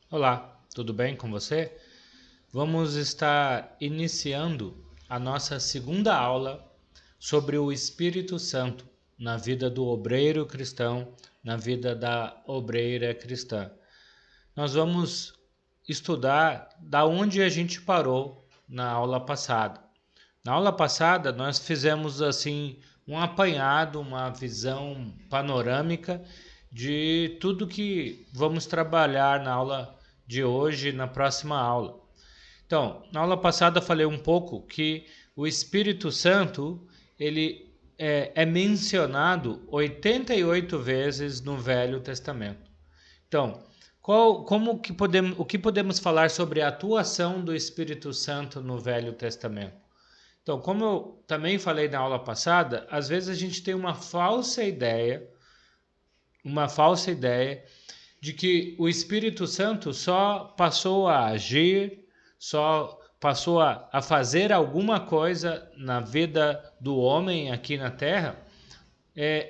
Olá, tudo bem com você? Vamos estar iniciando a nossa segunda aula sobre o Espírito Santo na vida do obreiro cristão, na vida da obreira cristã. Nós vamos estudar da onde a gente parou na aula passada. Na aula passada, nós fizemos assim um apanhado, uma visão panorâmica de tudo que vamos trabalhar na aula de hoje e na próxima aula. Então, na aula passada falei um pouco que o Espírito Santo ele é mencionado 88 vezes no Velho Testamento. Então, o que podemos falar sobre a atuação do Espírito Santo no Velho Testamento? Então, como eu também falei na aula passada, às vezes a gente tem uma falsa ideia de que o Espírito Santo só passou a agir, só passou a fazer alguma coisa na vida do homem aqui na Terra,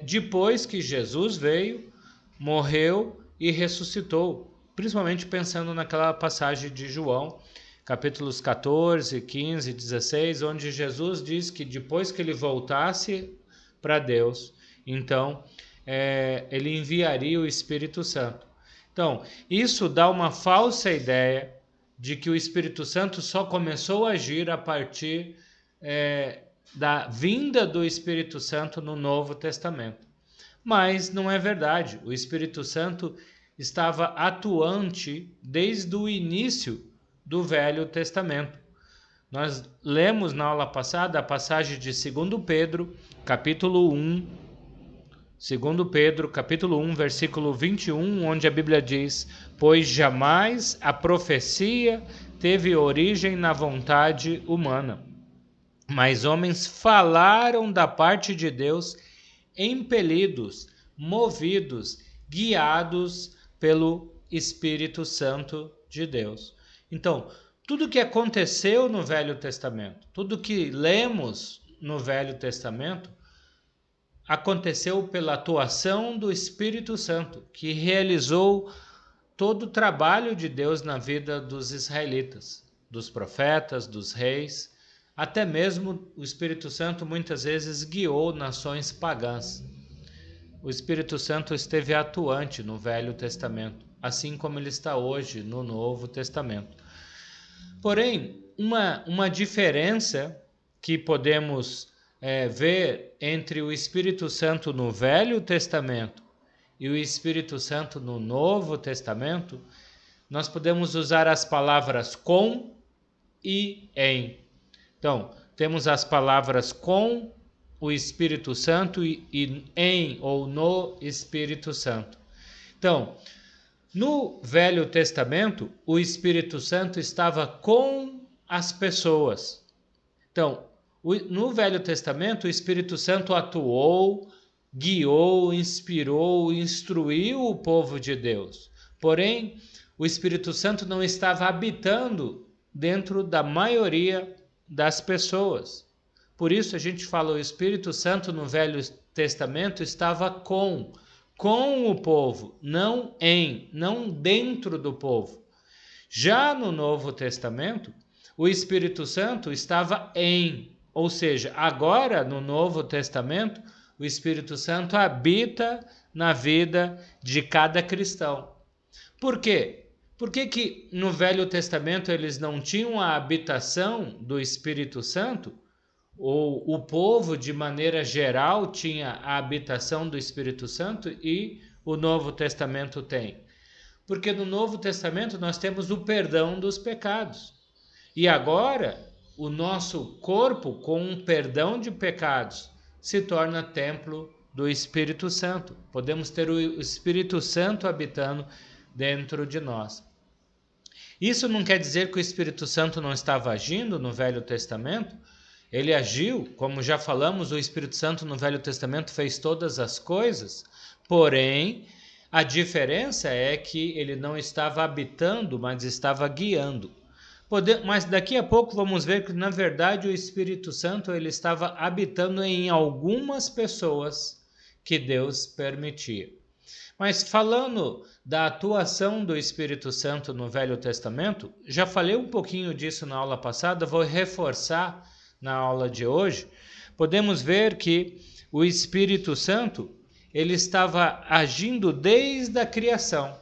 depois que Jesus veio, morreu e ressuscitou, principalmente pensando naquela passagem de João, capítulos 14, 15, 16, onde Jesus diz que depois que ele voltasse para Deus, então ele enviaria o Espírito Santo. Então, isso dá uma falsa ideia de que o Espírito Santo só começou a agir a partir da vinda do Espírito Santo no Novo Testamento. Mas não é verdade. O Espírito Santo estava atuante desde o início do Velho Testamento. Nós lemos na aula passada a passagem de 2 Pedro, capítulo 1, 2 Pedro, capítulo 1, versículo 21, onde a Bíblia diz: pois jamais a profecia teve origem na vontade humana, mas homens falaram da parte de Deus, impelidos, movidos, guiados pelo Espírito Santo de Deus. Então, tudo que aconteceu no Velho Testamento, tudo que lemos no Velho Testamento, aconteceu pela atuação do Espírito Santo, que realizou todo o trabalho de Deus na vida dos israelitas, dos profetas, dos reis. Até mesmo o Espírito Santo muitas vezes guiou nações pagãs. O Espírito Santo esteve atuante no Velho Testamento, assim como ele está hoje no Novo Testamento. Porém, uma diferença que podemos ver entre o Espírito Santo no Velho Testamento e o Espírito Santo no Novo Testamento, nós podemos usar as palavras com e em. Então, temos as palavras com o Espírito Santo e em ou no Espírito Santo. Então, no Velho Testamento, o Espírito Santo estava com as pessoas. Então, no Velho Testamento, o Espírito Santo atuou, guiou, inspirou, instruiu o povo de Deus. Porém, o Espírito Santo não estava habitando dentro da maioria das pessoas. Por isso a gente fala, o Espírito Santo no Velho Testamento estava com o povo, não dentro do povo. Já no Novo Testamento, o Espírito Santo estava ou seja, agora no Novo Testamento, o Espírito Santo habita na vida de cada cristão. Por quê? Por que no Velho Testamento eles não tinham a habitação do Espírito Santo? Ou o povo, de maneira geral, tinha a habitação do Espírito Santo e o Novo Testamento tem? Porque no Novo Testamento nós temos o perdão dos pecados. E agora, o nosso corpo, com um perdão de pecados, se torna templo do Espírito Santo. Podemos ter o Espírito Santo habitando dentro de nós. Isso não quer dizer que o Espírito Santo não estava agindo no Velho Testamento. Ele agiu, como já falamos, o Espírito Santo no Velho Testamento fez todas as coisas, porém, a diferença é que ele não estava habitando, mas estava guiando. Mas daqui a pouco vamos ver que, na verdade, o Espírito Santo ele estava habitando em algumas pessoas que Deus permitia. Mas falando da atuação do Espírito Santo no Velho Testamento, já falei um pouquinho disso na aula passada, vou reforçar na aula de hoje. Podemos ver que o Espírito Santo, ele estava agindo desde a criação.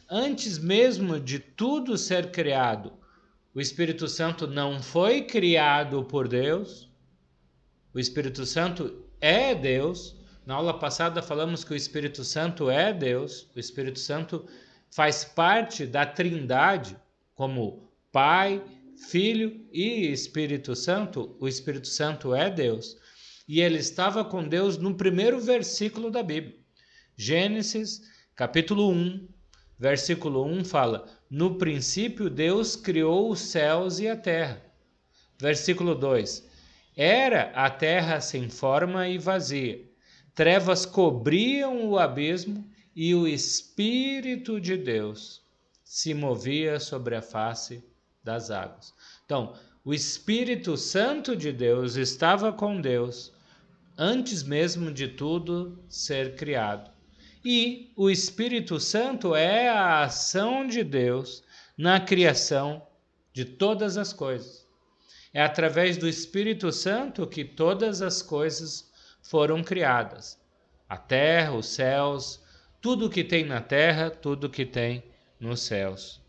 Antes mesmo de tudo ser criado, o Espírito Santo não foi criado por Deus. O Espírito Santo é Deus. Na aula passada falamos que o Espírito Santo é Deus. O Espírito Santo faz parte da Trindade, como Pai, Filho e Espírito Santo. O Espírito Santo é Deus. E ele estava com Deus no primeiro versículo da Bíblia. Gênesis, capítulo 1, versículo 1 fala: no princípio Deus criou os céus e a terra. Versículo 2: era a terra sem forma e vazia. Trevas cobriam o abismo e o Espírito de Deus se movia sobre a face das águas. Então, o Espírito Santo de Deus estava com Deus antes mesmo de tudo ser criado. E o Espírito Santo é a ação de Deus na criação de todas as coisas. É através do Espírito Santo que todas as coisas foram criadas. A terra, os céus, tudo que tem na terra, tudo que tem nos céus.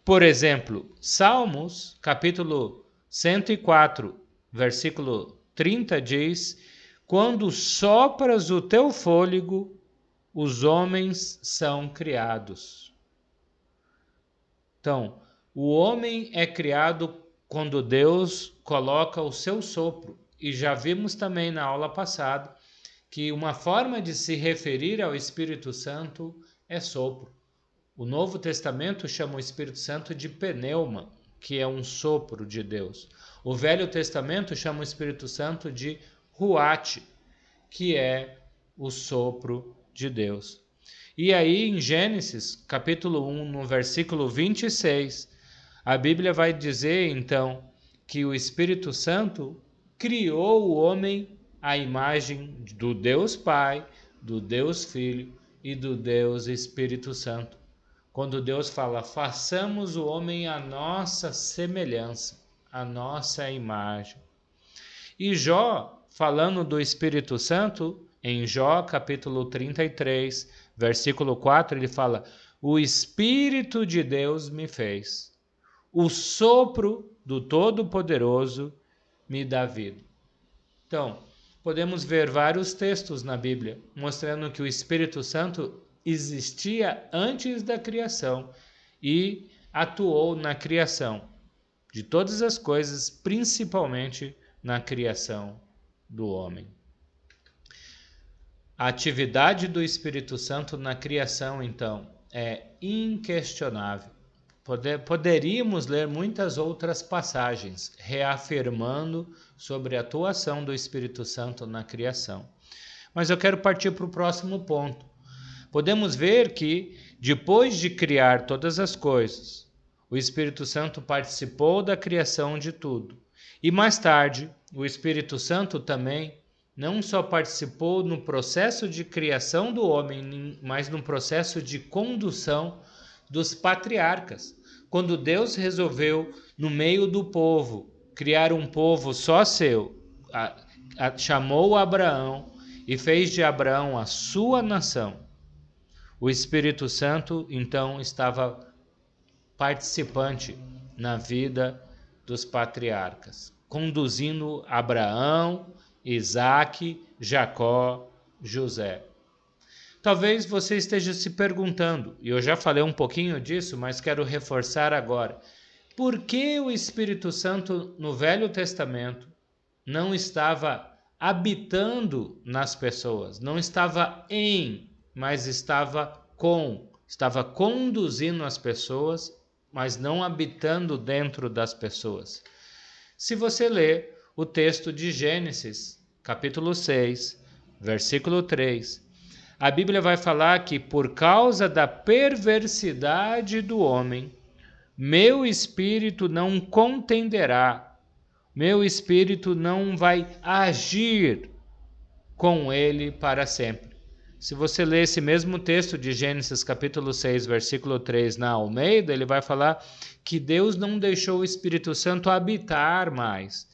Por exemplo, Salmos, capítulo 104, versículo 30 diz: quando sopras o teu fôlego, os homens são criados. Então, o homem é criado quando Deus coloca o seu sopro. E já vimos também na aula passada que uma forma de se referir ao Espírito Santo é sopro. O Novo Testamento chama o Espírito Santo de pneuma, que é um sopro de Deus. O Velho Testamento chama o Espírito Santo de ruach, que é o sopro de Deus. E aí em Gênesis, capítulo 1, no versículo 26, a Bíblia vai dizer então que o Espírito Santo criou o homem à imagem do Deus Pai, do Deus Filho e do Deus Espírito Santo. Quando Deus fala, façamos o homem à nossa semelhança, à nossa imagem. E Jó, falando do Espírito Santo, em Jó capítulo 33, versículo 4, ele fala: o Espírito de Deus me fez, o sopro do Todo-Poderoso me dá vida. Então, podemos ver vários textos na Bíblia mostrando que o Espírito Santo existia antes da criação e atuou na criação de todas as coisas, principalmente na criação do homem. A atividade do Espírito Santo na criação, então, é inquestionável. Poderíamos ler muitas outras passagens reafirmando sobre a atuação do Espírito Santo na criação. Mas eu quero partir para o próximo ponto. Podemos ver que, depois de criar todas as coisas, o Espírito Santo participou da criação de tudo. E mais tarde, o Espírito Santo também não só participou no processo de criação do homem, mas no processo de condução dos patriarcas. Quando Deus resolveu, no meio do povo, criar um povo só seu, chamou Abraão e fez de Abraão a sua nação. O Espírito Santo, então, estava participante na vida dos patriarcas, conduzindo Abraão, Isaque, Jacó, José. Talvez você esteja se perguntando, e eu já falei um pouquinho disso, mas quero reforçar agora. Por que o Espírito Santo no Velho Testamento não estava habitando nas pessoas? Não estava mas estava conduzindo as pessoas, mas não habitando dentro das pessoas. Se você ler o texto de Gênesis, capítulo 6, versículo 3, a Bíblia vai falar que por causa da perversidade do homem, meu espírito não contenderá, meu espírito não vai agir com ele para sempre. Se você ler esse mesmo texto de Gênesis capítulo 6, versículo 3 na Almeida, ele vai falar que Deus não deixou o Espírito Santo habitar mais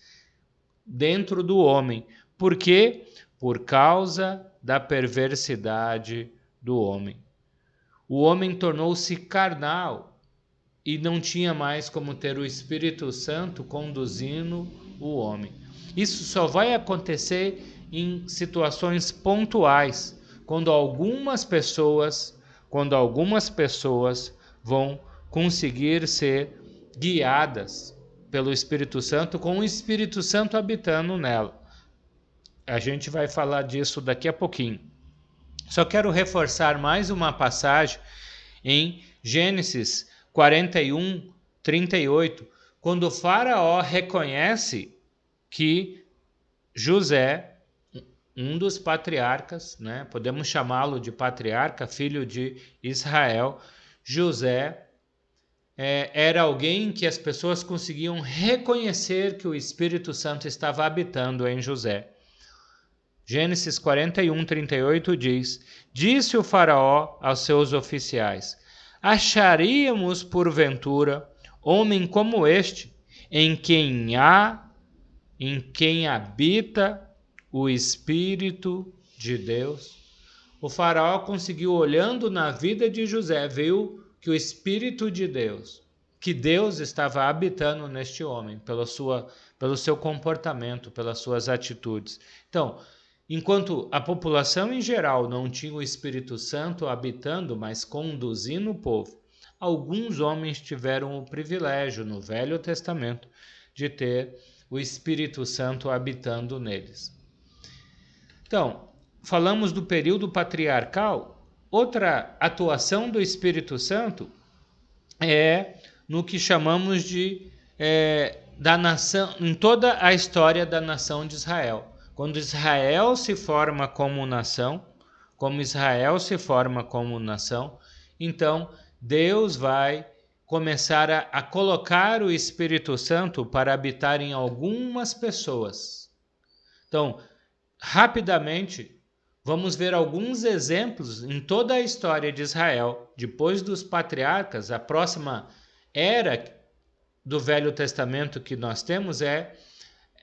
dentro do homem. Por quê? Por causa da perversidade do homem. O homem tornou-se carnal e não tinha mais como ter o Espírito Santo conduzindo o homem. Isso só vai acontecer em situações pontuais, quando algumas pessoas vão conseguir ser guiadas pelo Espírito Santo, com o Espírito Santo habitando nela. A gente vai falar disso daqui a pouquinho. Só quero reforçar mais uma passagem em Gênesis 41, 38, quando o faraó reconhece que José, um dos patriarcas, né, podemos chamá-lo de patriarca, filho de Israel, José era alguém que as pessoas conseguiam reconhecer que o Espírito Santo estava habitando em José. Gênesis 41, 38 diz: Disse o faraó aos seus oficiais: Acharíamos porventura homem como este, em quem habita o Espírito de Deus? O faraó conseguiu, olhando na vida de José, viu que o Espírito de Deus, que Deus estava habitando neste homem, pelo seu comportamento, pelas suas atitudes. Então, enquanto a população em geral não tinha o Espírito Santo habitando, mas conduzindo o povo, alguns homens tiveram o privilégio, no Velho Testamento, de ter o Espírito Santo habitando neles. Então, falamos do período patriarcal. Outra atuação do Espírito Santo é no que chamamos de da nação, em toda a história da nação de Israel. Quando Israel se forma como nação, então Deus vai começar a colocar o Espírito Santo para habitar em algumas pessoas. Então, rapidamente, vamos ver alguns exemplos em toda a história de Israel. Depois dos patriarcas, a próxima era do Velho Testamento que nós temos é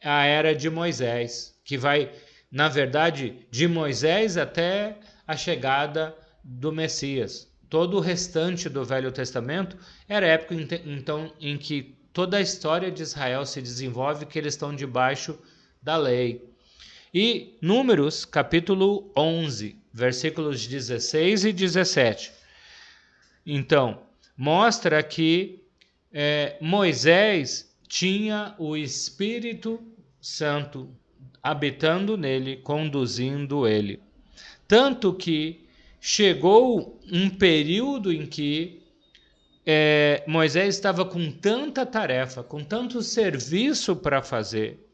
a era de Moisés, que vai, na verdade, de Moisés até a chegada do Messias. Todo o restante do Velho Testamento era a época, então, em que toda a história de Israel se desenvolve, que eles estão debaixo da lei. E Números, capítulo 11, versículos 16 e 17. Então, mostra que Moisés tinha o Espírito Santo habitando nele, conduzindo ele. Tanto que chegou um período em que Moisés estava com tanta tarefa, com tanto serviço para fazer,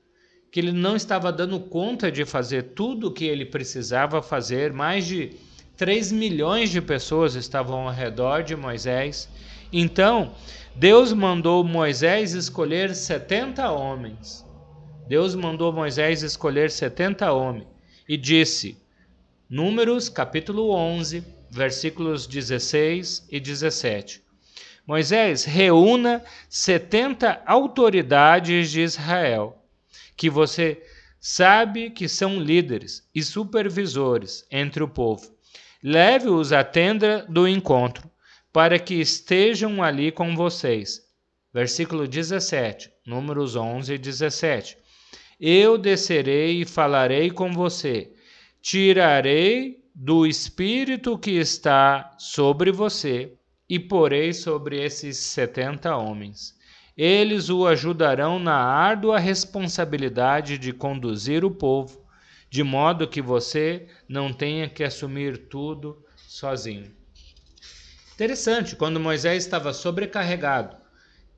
que ele não estava dando conta de fazer tudo o que ele precisava fazer. Mais de 3 milhões de pessoas estavam ao redor de Moisés. Então, Deus mandou Moisés escolher 70 homens. E disse, Números capítulo 11, versículos 16 e 17. Moisés, reúna 70 autoridades de Israel, que você sabe que são líderes e supervisores entre o povo. Leve-os à tenda do encontro, para que estejam ali com vocês. Versículo 17, Números 11 e 17. Eu descerei e falarei com você. Tirarei do Espírito que está sobre você e porei sobre esses 70 homens. Eles o ajudarão na árdua responsabilidade de conduzir o povo, de modo que você não tenha que assumir tudo sozinho. Interessante, quando Moisés estava sobrecarregado.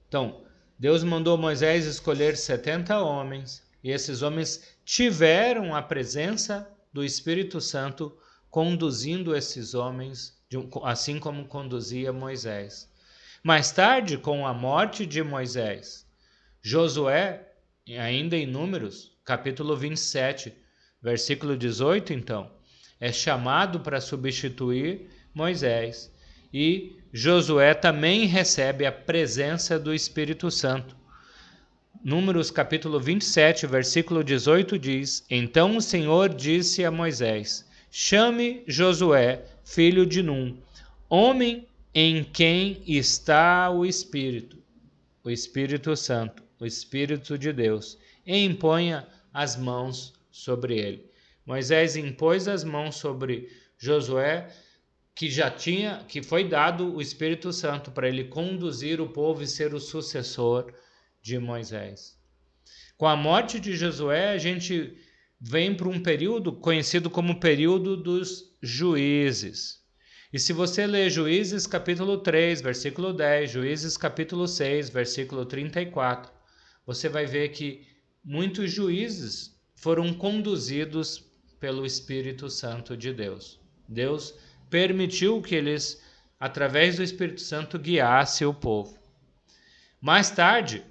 Então, Deus mandou Moisés escolher 70 homens, e esses homens tiveram a presença do Espírito Santo conduzindo esses homens, assim como conduzia Moisés. Mais tarde, com a morte de Moisés, Josué, ainda em Números, capítulo 27, versículo 18, então, é chamado para substituir Moisés. E Josué também recebe a presença do Espírito Santo. Números capítulo 27, versículo 18 diz: Então o Senhor disse a Moisés: Chame Josué, filho de Num, homem em quem está o Espírito Santo, o Espírito de Deus, e imponha as mãos sobre ele. Moisés impôs as mãos sobre Josué, que foi dado o Espírito Santo para ele conduzir o povo e ser o sucessor de Moisés. Com a morte de Josué, a gente vem para um período conhecido como período dos juízes. E se você ler Juízes capítulo 3, versículo 10, Juízes capítulo 6, versículo 34, você vai ver que muitos juízes foram conduzidos pelo Espírito Santo de Deus. Deus permitiu que eles, através do Espírito Santo, guiassem o povo. Mais tarde,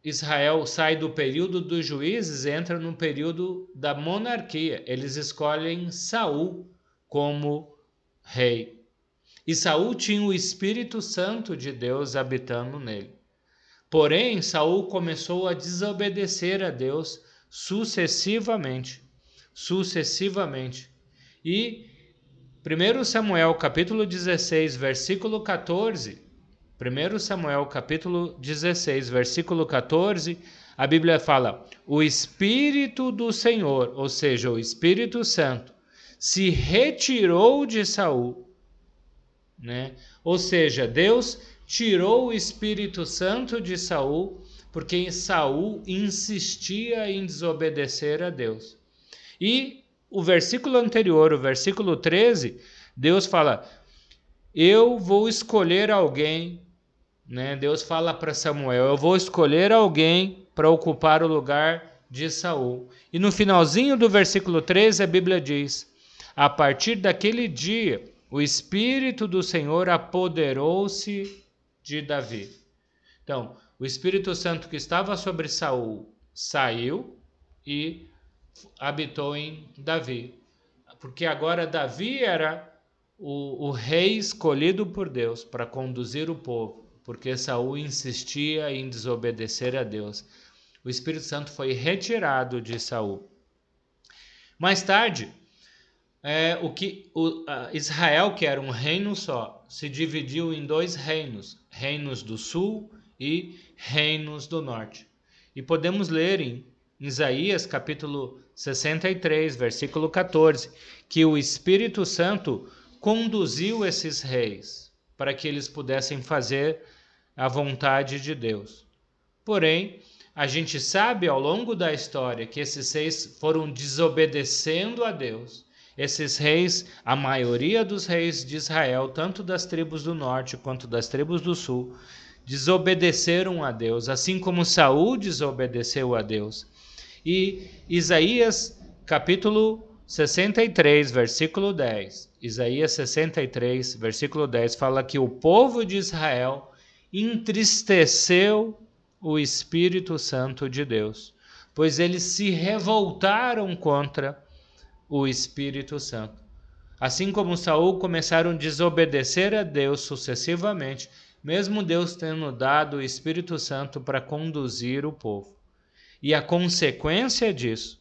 Israel sai do período dos juízes e entra no período da monarquia. Eles escolhem Saul como rei. E Saul tinha o Espírito Santo de Deus habitando nele. Porém, Saul começou a desobedecer a Deus sucessivamente. E 1 Samuel capítulo 16, versículo 14, 1 Samuel capítulo 16, versículo 14, a Bíblia fala: o Espírito do Senhor, ou seja, o Espírito Santo, se retirou de Saul, né? Ou seja, Deus tirou o Espírito Santo de Saul, porque Saul insistia em desobedecer a Deus. E o versículo anterior, o versículo 13, Deus fala: eu vou escolher alguém, né? Deus fala para Samuel: eu vou escolher alguém para ocupar o lugar de Saul. E no finalzinho do versículo 13, a Bíblia diz: a partir daquele dia, o Espírito do Senhor apoderou-se de Davi. Então, o Espírito Santo que estava sobre Saul saiu e habitou em Davi. Porque agora Davi era o rei escolhido por Deus para conduzir o povo, porque Saul insistia em desobedecer a Deus. O Espírito Santo foi retirado de Saul. Mais tarde, Israel, que era um reino só, se dividiu em dois reinos, reinos do sul e reinos do norte. E podemos ler em Isaías capítulo 63, versículo 14, que o Espírito Santo conduziu esses reis para que eles pudessem fazer a vontade de Deus. Porém, a gente sabe ao longo da história que esses reis foram desobedecendo a Deus. Esses reis, a maioria dos reis de Israel, tanto das tribos do norte quanto das tribos do sul, desobedeceram a Deus, assim como Saul desobedeceu a Deus. E Isaías capítulo 63, versículo 10. Isaías 63, versículo 10 fala que o povo de Israel entristeceu o Espírito Santo de Deus, pois eles se revoltaram contra o Espírito Santo. Assim como Saul começaram a desobedecer a Deus sucessivamente, mesmo Deus tendo dado o Espírito Santo para conduzir o povo. E a consequência disso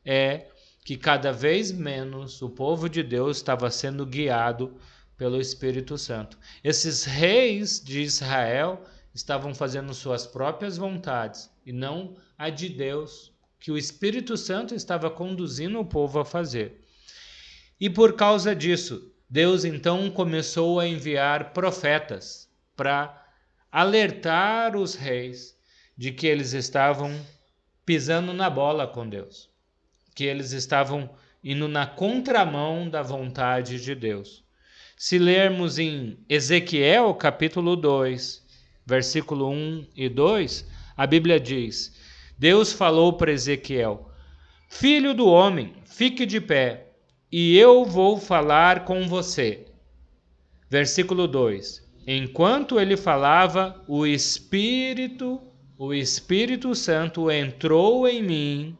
é que cada vez menos o povo de Deus estava sendo guiado pelo Espírito Santo. Esses reis de Israel estavam fazendo suas próprias vontades e não a de Deus, que o Espírito Santo estava conduzindo o povo a fazer. E por causa disso, Deus então começou a enviar profetas para alertar os reis de que eles estavam pisando na bola com Deus, que eles estavam indo na contramão da vontade de Deus. Se lermos em Ezequiel capítulo 2, versículo 1 e 2, a Bíblia diz: Deus falou para Ezequiel: filho do homem, fique de pé, e eu vou falar com você. Versículo 2: enquanto ele falava, o Espírito Santo entrou em mim,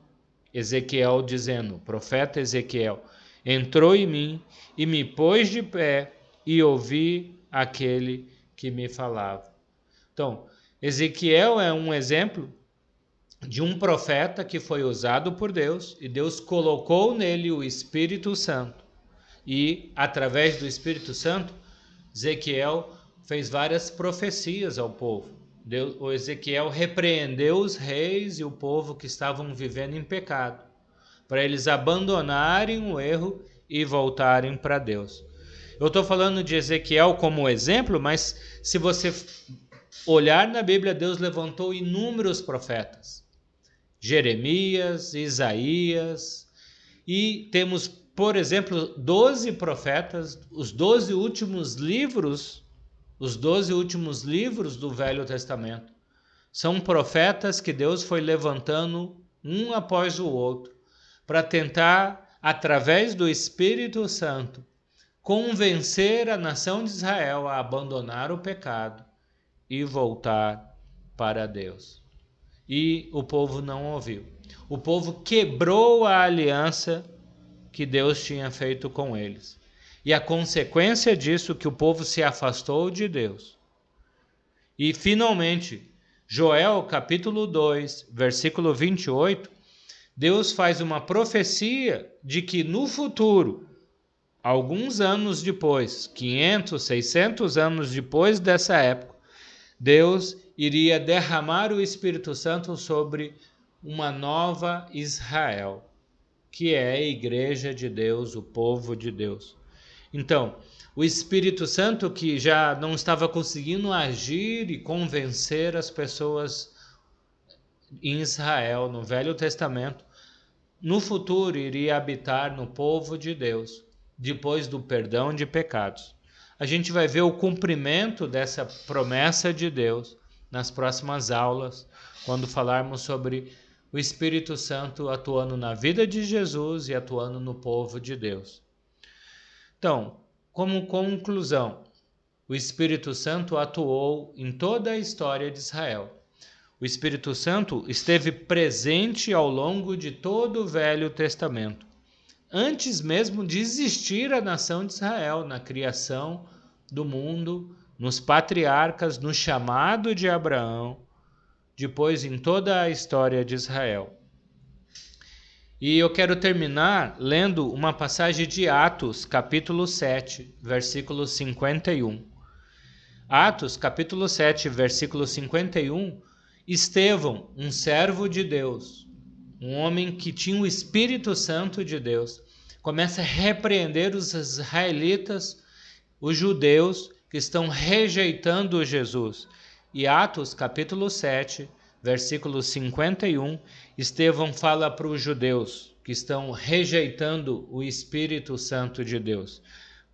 Ezequiel dizendo, profeta Ezequiel, entrou em mim e me pôs de pé e ouvi aquele que me falava. Então, Ezequiel é um exemplo de um profeta que foi usado por Deus e Deus colocou nele o Espírito Santo. E, através do Espírito Santo, Ezequiel fez várias profecias ao povo. O Ezequiel repreendeu os reis e o povo que estavam vivendo em pecado, para eles abandonarem o erro e voltarem para Deus. Eu estou falando de Ezequiel como exemplo, mas se você olhar na Bíblia, Deus levantou inúmeros profetas. Jeremias, Isaías, e temos, por exemplo, 12 profetas, os 12 últimos livros do Velho Testamento. São profetas que Deus foi levantando um após o outro para tentar, através do Espírito Santo, convencer a nação de Israel a abandonar o pecado e voltar para Deus. E o povo não ouviu. O povo quebrou a aliança que Deus tinha feito com eles. E a consequência disso é que o povo se afastou de Deus. E finalmente, Joel capítulo 2, versículo 28, Deus faz uma profecia de que no futuro, alguns anos depois, 500, 600 anos depois dessa época, Deus iria derramar o Espírito Santo sobre uma nova Israel, que é a igreja de Deus, o povo de Deus. Então, o Espírito Santo, que já não estava conseguindo agir e convencer as pessoas em Israel, no Velho Testamento, no futuro iria habitar no povo de Deus, depois do perdão de pecados. A gente vai ver o cumprimento dessa promessa de Deus nas próximas aulas, quando falarmos sobre o Espírito Santo atuando na vida de Jesus e atuando no povo de Deus. Então, como conclusão, o Espírito Santo atuou em toda a história de Israel. O Espírito Santo esteve presente ao longo de todo o Velho Testamento, antes mesmo de existir a nação de Israel, na criação do mundo, nos patriarcas, no chamado de Abraão, depois em toda a história de Israel. E eu quero terminar lendo uma passagem de Atos, capítulo 7, versículo 51. Atos, capítulo 7, versículo 51, Estevão, um servo de Deus, um homem que tinha o Espírito Santo de Deus, começa a repreender os israelitas, os judeus que estão rejeitando Jesus. E Atos, capítulo 7, versículo 51, Estevão fala para os judeus que estão rejeitando o Espírito Santo de Deus: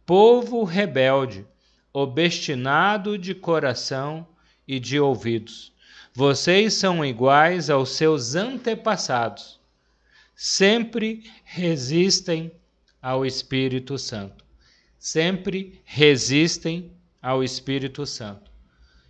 povo rebelde, obstinado de coração e de ouvidos, vocês são iguais aos seus antepassados, sempre resistem ao Espírito Santo. Sempre resistem ao Espírito Santo.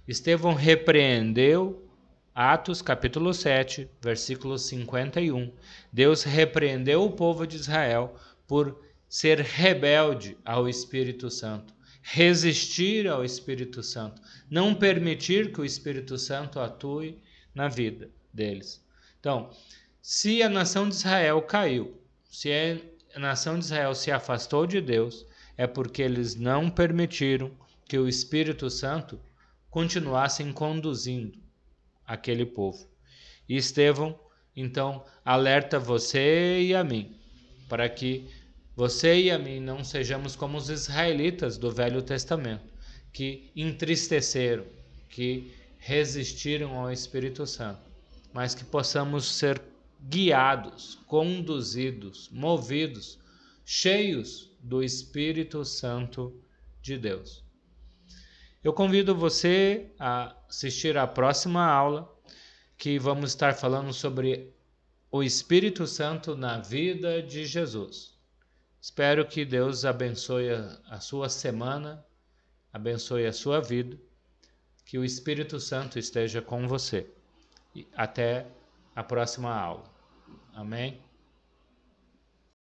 Estevão repreendeu, Atos capítulo 7, versículo 51. Deus repreendeu o povo de Israel por ser rebelde ao Espírito Santo, resistir ao Espírito Santo, não permitir que o Espírito Santo atue na vida deles. Então, se a nação de Israel caiu, se a nação de Israel se afastou de Deus, é porque eles não permitiram que o Espírito Santo continuasse conduzindo aquele povo. E Estevão, então, alerta você e a mim, para que você e a mim não sejamos como os israelitas do Velho Testamento, que entristeceram, que resistiram ao Espírito Santo, mas que possamos ser guiados, conduzidos, movidos, cheios do Espírito Santo de Deus. Eu convido você a assistir à próxima aula, que vamos estar falando sobre o Espírito Santo na vida de Jesus. Espero que Deus abençoe a sua semana, abençoe a sua vida, que o Espírito Santo esteja com você. E até a próxima aula. Amém?